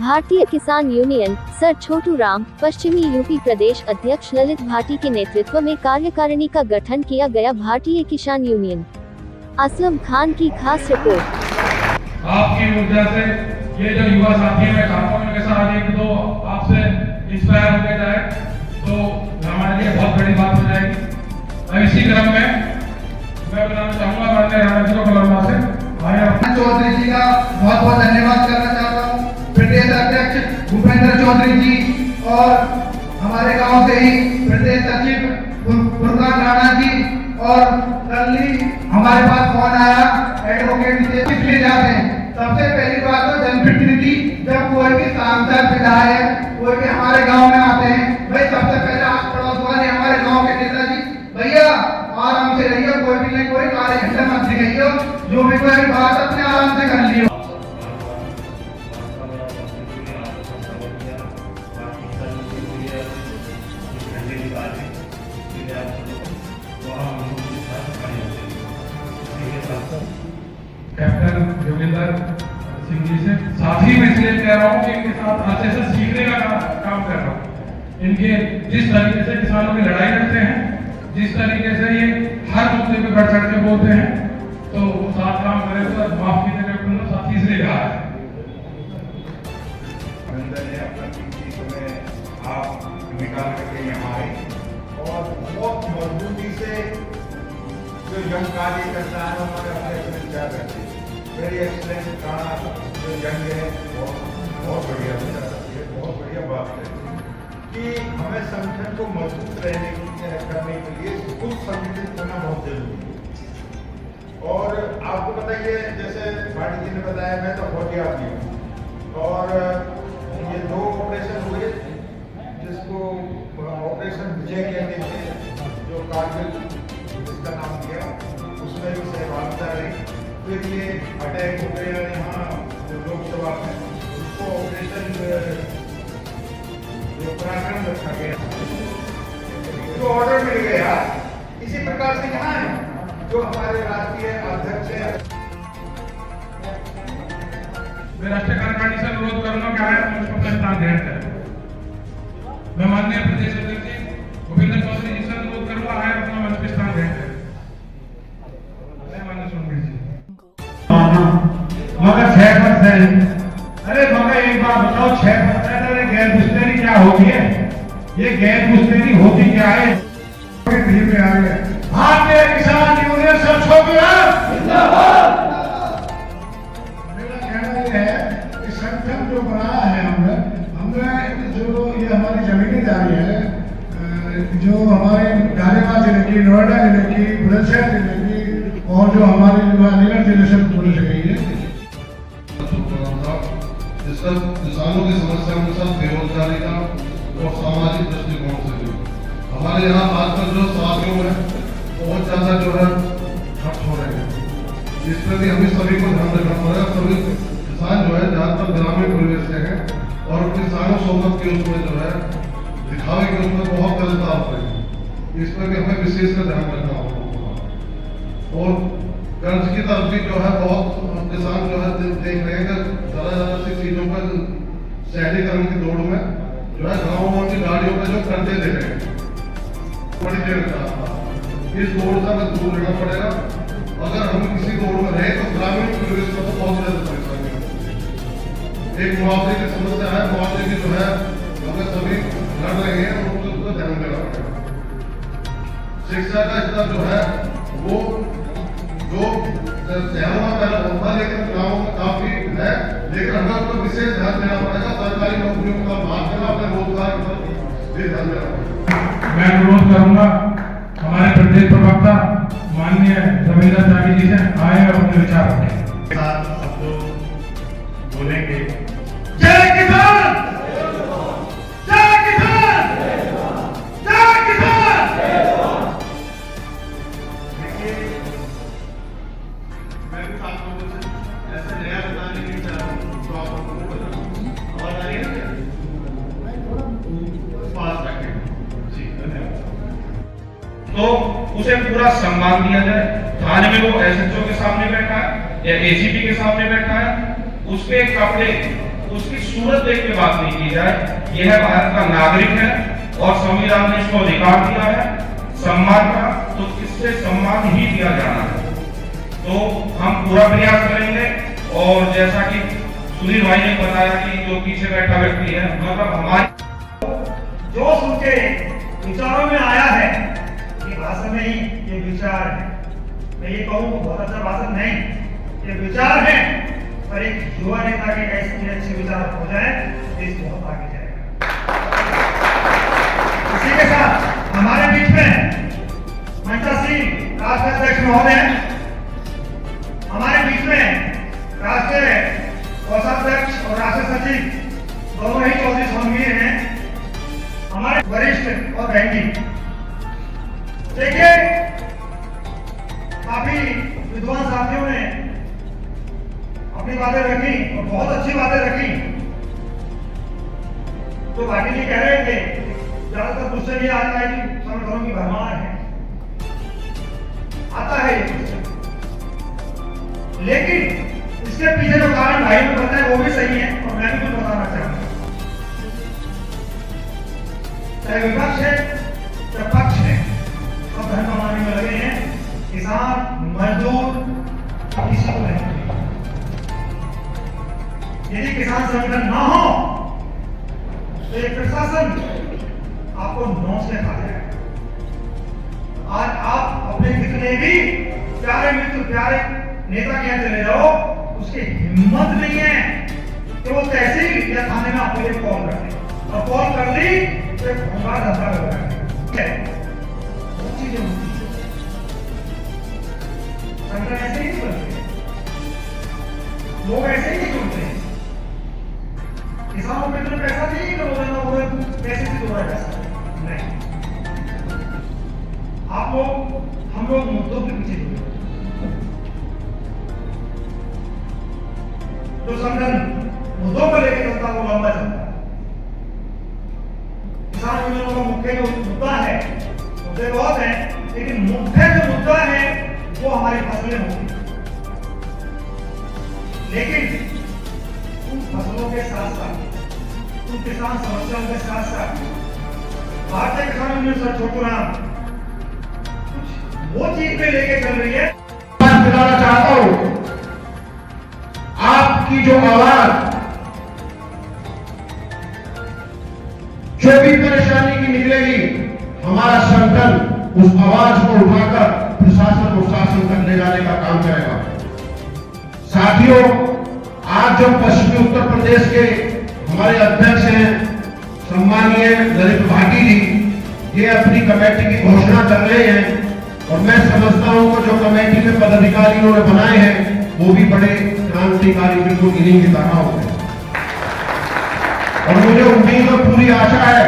भारतीय किसान union sir Chhotu Ram पश्चिमी यूपी प्रदेश अध्यक्ष ललित भाटी के नेतृत्व में कार्यकारिणी का गठन किया गया। भारतीय किसान यूनियन। असलम खान की खास रिपोर्ट। आपकी ऊर्जा से ये जो युवा साथी मैं चाहता हूँ कि आज एक दो आपसे इंस्पायर होके जाए तो हमारे लिए बहुत बड़ी बात हो जाएगी। और इसी क्रम में मैं बताना चाहूँगा माननीय राणा जी को बलरमा से चौधरी जी का बहुत बहुत धन्यवाद करना चाहता हूँ। प्रदेश अध्यक्ष भूपेंद्र चौधरी जी और हमारे गांव से ही प्रदेश सचिव फुरकान राणा जी और कल हमारे पास फोन आया एडवोकेट ले जाते हैं। सबसे पहली बात तो जनप्रतिनिधि जब कोई भी सांसद विधायक कोई भी हमारे गांव में आते हैं, भाई सबसे पहले आप पड़ोस वाले हमारे गांव के नेताजी भैया आराम से रहिए, कोई भी नहीं कोई कार्य घंटे मत दिखाइए, जो भी कोई बात अपने आराम से कर लियो। कैप्टन योगेंद्र सिंह जी से साथ ही मैं इसलिए कह रहा हूँ कि इनके साथ अच्छे से सीखने का काम कर रहा हूँ। इनके जिस तरीके से किसानों की लड़ाई लड़ते हैं, जिस तरीके से ये हर मुद्दे पे बढ़ चढ़ के बोलते हैं, तो साथ काम करें तो माफ कीजिएगा कैप्टन साथ ही इसलिए कहा है। आप निकाल करके यहाँ आए और बहुत मजबूती से जो यंग कार्यकर्ता है उन्होंने अपने विचार रखे। वेरी एक्सलेंट खाना जो यंग है बहुत बढ़िया विचार रखी है। बहुत बढ़िया बात है कि हमें संगठन को मजबूत करने के लिए खुद संगठित होना बहुत जरूरी है। और आपको बताइए जैसे भाटी जी ने बताया, मैं तो बहुत आदमी हूँ और ये 2 ऑपरेशन हुए जिसको ऑपरेशन विजय कहते थे, जो कारगिल जिसका नाम दिया उसमें भी सहभागिता रही। फिर ये अटैक हो गया यहाँ लोकसभा में, उसको ऑपरेशन जो पराक्रम रखा गया, जो ऑर्डर मिल गया। इसी प्रकार से यहाँ है जो हमारे राष्ट्रीय अध्यक्ष है। मैं राष्ट्रीय कार्यकारिणी से अनुरोध करूंगा कि आए मुझको अपना स्थान ग्रहण करें। मैं माननीय प्रदेश अध्यक्ष भूपेंद्र चौधरी जी से अनुरोध करूंगा आए अपना मंच पे स्थान ग्रहण करें। माननीय सुनकर जी मगर 6 पद है। अरे मगर एक बात बताओ, 6 पद है तो गैर घुसपैठी क्या होती है? ये गैर घुसपैठी होती क्या है? पे आ गए भारतीय किसान यूनियन सब छो गया। मेरा कहना यह है कि संगठन जो बनाया है हमने जो ये हमारी जमीनें जा रही है, जो हमारे गाजियाबाद जिले की, नोएडा जिले की, बुलंदशहर जिले की और जो हमारे अलीगढ़ जिले से पुलिस गई है, जिसका किसानों की समस्या के साथ बेरोजगारी का और सामाजिक दृष्टिकोण से भी हमारे यहाँ आजकल जो साथियों में बहुत ज्यादा जो है खर्च हो रहे हैं, इस पर भी हमें सभी को ध्यान रखना पड़ेगा। सभी किसान जो है ज्यादातर ग्रामीण परिवेश के हैं और किसानों सोबत के उसमें जो है दिखावे के उसमें बहुत गलत आप रहे हैं, इस पर भी हमें विशेष का ध्यान रखना होगा। और कर्ज की तरफ भी जो है बहुत किसान जो है देख रहे हैं कि ज्यादा सी चीजों पर शहरीकरण की दौड़ में जो है गाँवों की गाड़ियों पर जो कर्जे दे रहे हैं, बड़ी देर का इस दौड़ से हमें दूर रहना पड़ेगा। अगर हम किसी दौड़ में रहे तो ग्रामीण परिवेश में तो बहुत ज्यादा परेशानी होगी। एक मुआवजे की समस्या है, मुआवजे की जो है हमें सभी लड़ रहे हैं और उसको ध्यान देना पड़ेगा। शिक्षा का स्तर जो है वो जो शहरों में पहले होता है लेकिन गाँव में काफी है, लेकिन हमें उसको विशेष ध्यान देना पड़ेगा। सरकारी नौकरियों का भाग देना, अपने रोजगार पर भी ध्यान देना पड़ेगा। मैं अनुरोध करूंगा हमारे प्रदेश प्रवक्ता माननीय रविंद्र त्यागी जी से आए और अपने विचार रखें। सब लोग बोलेंगे जय किसान, जय किसान, जय किसान। देखिए मैं भी आप लोगों से ऐसा नया बताने नहीं चाह रहा हूँ, तो आप लोगों को बताऊँ और आइए पास रखें जी। धन्यवाद। तो उसे पूरा सम्मान दिया जाए। थाने में वो एसएचओ के सामने बैठा है या एसीपी के सामने बैठा है, उसके कपड़े, उसकी सूरत देख के बात नहीं की जाए। यह भारत का नागरिक है और संविधान ने इसको अधिकार दिया है सम्मान का, तो इससे सम्मान ही दिया जाना है। तो हम पूरा प्रयास करेंगे। और जैसा कि सुनील भाई ने बताया कि जो पीछे बैठा व्यक्ति है, मतलब हमारे जोश उनके विचारों में आया है कि भाषण में ही ये विचार है। मैं ये कहूँ बहुत अच्छा भाषण नहीं, ये विचार है। पर एक युवा नेता के ऐसे अच्छे विचार हो जाए, देश बहुत आगे जाएगा। इसी के साथ हमारे बीच में मंचा सिंह राष्ट्रीय अध्यक्ष महोदय, हमारे बीच में राष्ट्रीय कोषाध्यक्ष और राष्ट्रीय सचिव दोनों ही चौधरी सोनवीर हैं, हमारे वरिष्ठ और बैंकिंग। देखिए, काफी विद्वान साथियों ने अपनी बातें रखी और बहुत अच्छी बातें रखी। तो पाटिल जी कह रहे थे ज्यादातर मुझसे भी आता है कि संगठनों की भरमार है, आता है ये, लेकिन इसके पीछे जो कारण भाई ने बताया वो भी सही है और मैं भी कुछ बताना चाहूंगा। चाहे विपक्ष है चाहे पक्ष है, सब धन कमाने में लगे हैं। किसान मजदूर किसी को नहीं। यदि किसान संगठन ना हो तो ये प्रशासन आपको नौच से खा जाएगा। आज आप अपने कितने भी प्यारे मित्र प्यारे नेता के यहाँ चले जाओ, उसकी हिम्मत नहीं है कि वो तहसील या थाने में आपको एक कॉल कर दे, और कॉल कर ली तो एक भंगार धंधा लग रहा है। बहुत चीजें होती है, संगठन ऐसे ही नहीं बनते, लोग ऐसे ही नहीं जुड़ते हैं। किसानों पे इतना पैसा नहीं कि पैसे से जोड़ा पैसा नहीं। आप लोग हम लोग मुद्दों के पीछे जुड़े, जो संगठन मुद्दों को लेकर चलता है वो लंबा चलता है। किसान यूनियनों का मुख्य जो मुद्दा है, मुद्दे बहुत हैं, लेकिन मुख्य जो मुद्दा है वो हमारी फसलें होती हैं। लेकिन उन फसलों के साथ साथ, उन किसान समस्याओं के साथ साथ भारतीय किसान यूनियन सर छोटूराम कुछ वो चीज पे लेके चल रही है। दिलाना चाहता हूं, आपकी जो आवाज, जो भी परेशानी की निकलेगी, हमारा संगठन उस आवाज को उठाकर प्रशासन को शासन तक ले जाने का काम करेगा। साथियों, आज जो पश्चिमी उत्तर प्रदेश के हमारे अध्यक्ष हैं सम्मानीय ललित भाटी जी, ये अपनी कमेटी की घोषणा कर रहे हैं और मैं समझता हूं कि जो कमेटी में पदाधिकारी उन्होंने बनाए हैं वो भी बड़े क्रांतिकारी, बिल्कुल इन्हीं की तरह होते हैं। और मुझे उम्मीद और पूरी आशा है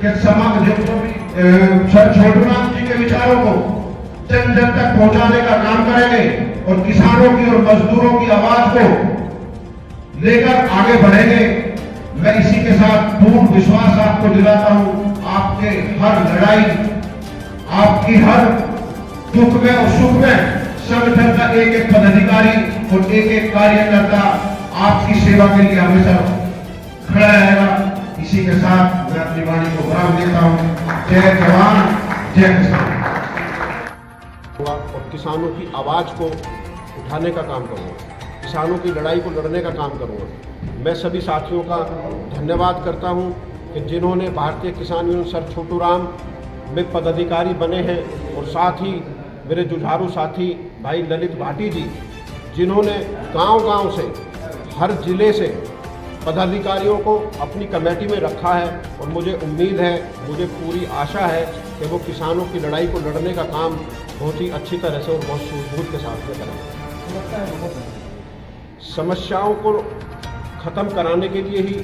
कि समाज जो भी सर छोटूराम जी के विचारों को जन जन तक पहुंचाने का काम करेंगे और किसानों की और मजदूरों की आवाज को लेकर आगे बढ़ेंगे। मैं इसी के साथ पूर्ण विश्वास आपको दिलाता हूं, आपके हर लड़ाई, आपकी हर दुख में और सुख में संगठन का एक एक पदाधिकारी और एक एक कार्यकर्ता आपकी सेवा के लिए हमेशा खड़ा रहेगा। इसी के साथ मैं अपनी वाणी को विराम देता हूं। जय जवान जय किसान। और किसानों की आवाज को उठाने का काम करूंगा, किसानों की लड़ाई को लड़ने का काम करूंगा। मैं सभी साथियों का धन्यवाद करता हूं कि जिन्होंने भारतीय किसान यूनियन सर छोटूराम में पदाधिकारी बने हैं, और साथ ही मेरे जुझारू साथी भाई ललित भाटी जी, जिन्होंने गांव-गांव से, हर जिले से पदाधिकारियों को अपनी कमेटी में रखा है। और मुझे उम्मीद है, मुझे पूरी आशा है कि वो किसानों की लड़ाई को लड़ने का काम बहुत ही अच्छी तरह से और बहुत सूझबूझ के साथ में करेंगे। समस्याओं को खत्म कराने के लिए ही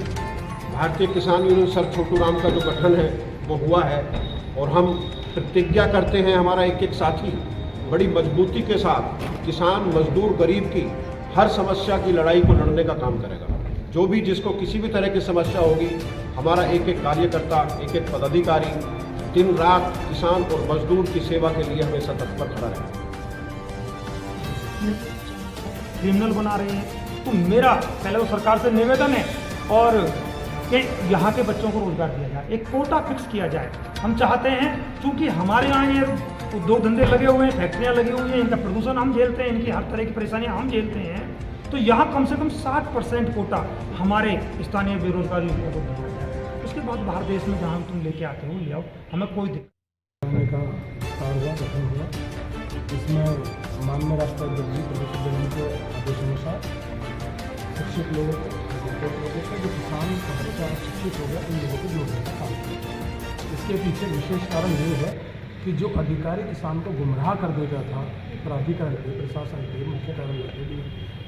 भारतीय किसान यूनियन सर छोटूराम का जो गठन है वो हुआ है, और हम प्रतिज्ञा करते हैं, हमारा एक एक साथी बड़ी मजबूती के साथ किसान मजदूर गरीब की हर समस्या की लड़ाई को लड़ने का काम करेगा। जो भी जिसको किसी भी तरह की समस्या होगी, हमारा एक एक कार्यकर्ता, एक एक पदाधिकारी दिन रात किसान और मजदूर की सेवा के लिए हमेशा तत्पर खड़ा रहेगा। क्रिमिनल बना रहे हैं, तो मेरा पहले तो सरकार से निवेदन है और कि यहाँ के बच्चों को रोजगार दिया जाए, एक कोटा फिक्स किया जाए। हम चाहते हैं, क्योंकि हमारे यहाँ ये उद्योग धंधे लगे हुए हैं, फैक्ट्रियाँ लगी हुई हैं, इनका प्रदूषण हम झेलते हैं, इनकी हर तरह की परेशानियाँ हम झेलते हैं, तो यहाँ कम से कम 60% कोटा हमारे स्थानीय बेरोजगार युवकों को दिया जाए। उसके बाद बाहर देश में जहाँ तुम लेके आते हो ले आओ, हमें कोई दिक्कत का कार्य गठन हुआ, इसमें माननीय राष्ट्रपति जी प्रदेश के आदेशानुसार शिक्षित लोगों को जो किसान शिक्षित हो गया, इन लोगों को जोड़ने का काम किया। इसके पीछे विशेष कारण ये है कि जो अधिकारी किसान को गुमराह कर देता था, प्राधिकरण के, प्रशासन के, मुख्य कार्यालय के,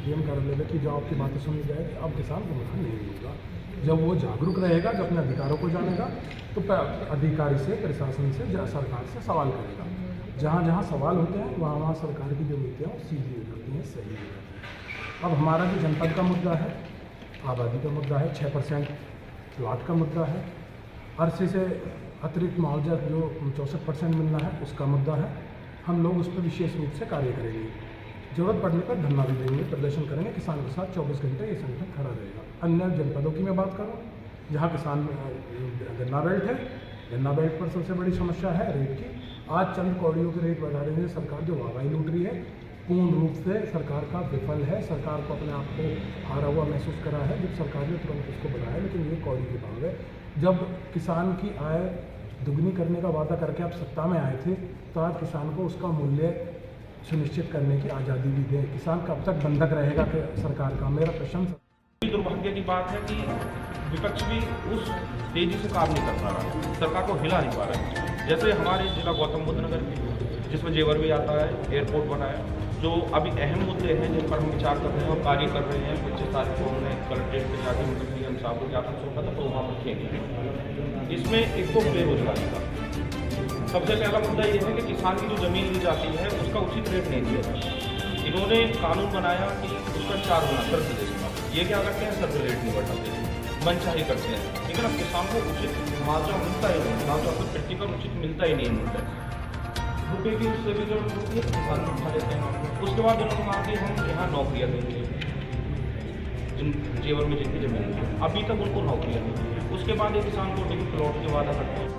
डीएम कार्यालय की, जो आपकी बातें सुनी जाएगी, अब किसान गुमराह नहीं होगा। जब वो जागरूक रहेगा, जब अपने अधिकारों को जानेगा, तो अधिकारी से, प्रशासन से, सरकार से सवाल करेगा। जहाँ जहाँ सवाल होते हैं वहाँ वहाँ सरकार की जो नीतियाँ सीधी हो जाती हैं, सही हो जाती हैं। अब हमारा जो जनपद का मुद्दा है, आबादी का मुद्दा है, 6% प्लाट का मुद्दा है, अरसे से अतिरिक्त मुआवजा जो 64% मिलना है उसका मुद्दा है। हम लोग उस पर विशेष रूप से कार्य करेंगे, जरूरत पड़ने पर धरना भी देंगे, प्रदर्शन करेंगे, किसान के साथ 24 घंटे ये संगठन खड़ा रहेगा। अन्य जनपदों की मैं बात करूँ, जहाँ किसान गन्ना बेल्ट है, गन्ना बेल्ट पर सबसे बड़ी समस्या है रेट की। आज चंद कौड़ियों के रेट बढ़ा रहे हैं, सरकार जो वाहवाही लूट रही है, पूर्ण रूप से सरकार का विफल है। सरकार को अपने आप को हारा हुआ महसूस करा है, जब सरकार ने तुरंत उसको बढ़ाया, लेकिन ये कौड़ी की भाव है। जब किसान की आय दुगनी करने का वादा करके आप सत्ता में आए थे, तो आज किसान को उसका मूल्य सुनिश्चित करने की आज़ादी भी दें। किसान कब तक बंधक रहेगा कि सरकार का? मेरा प्रश्न। दुर्भाग्य की बात है कि विपक्ष भी उस तेजी से काम नहीं कर पा रहा है, सरकार को हिला नहीं पा रहा है। जैसे हमारे जिला गौतम बुद्ध नगर जिसमें जेवर भी आता है, एयरपोर्ट बना है, जो अभी अहम मुद्दे हैं जिन पर हम विचार कर रहे हैं और कार्य कर रहे हैं। 25 तारीख को हमने कलेक्ट्रेट पर जाकर मुख्य निगम साहब को ज्ञापन सौंपा था, तो वहाँ पर खेलेंगे। इसमें एक तो बेरोजगारी का सबसे पहला मुद्दा ये है कि किसान की जो ज़मीन ली जाती है उसका उचित रेट नहीं दिया जाता। इन्होंने कानून बनाया कि उसका 4 गुना कर देगा। ये क्या करते हैं, सर्वे रेट नहीं बढ़ाते, मनचाही करते हैं, लेकिन अब किसान को उचित मुआवजा मिलता ही नहीं, मुआवजा को क्रिटिकल उचित मिलता ही नहीं मिलता है। रुपये की उससे भी जरूरत होती है, किसान उठा लेते हैं। उसके बाद उन्होंने कहा कि हम यहाँ नौकरियाँ देंगे, जिन जेवर में जिनकी जमीन है, अभी तक उनको नौकरियाँ नहीं दी। उसके बाद एक किसान को डिग्री प्लॉट के वादा करते हैं।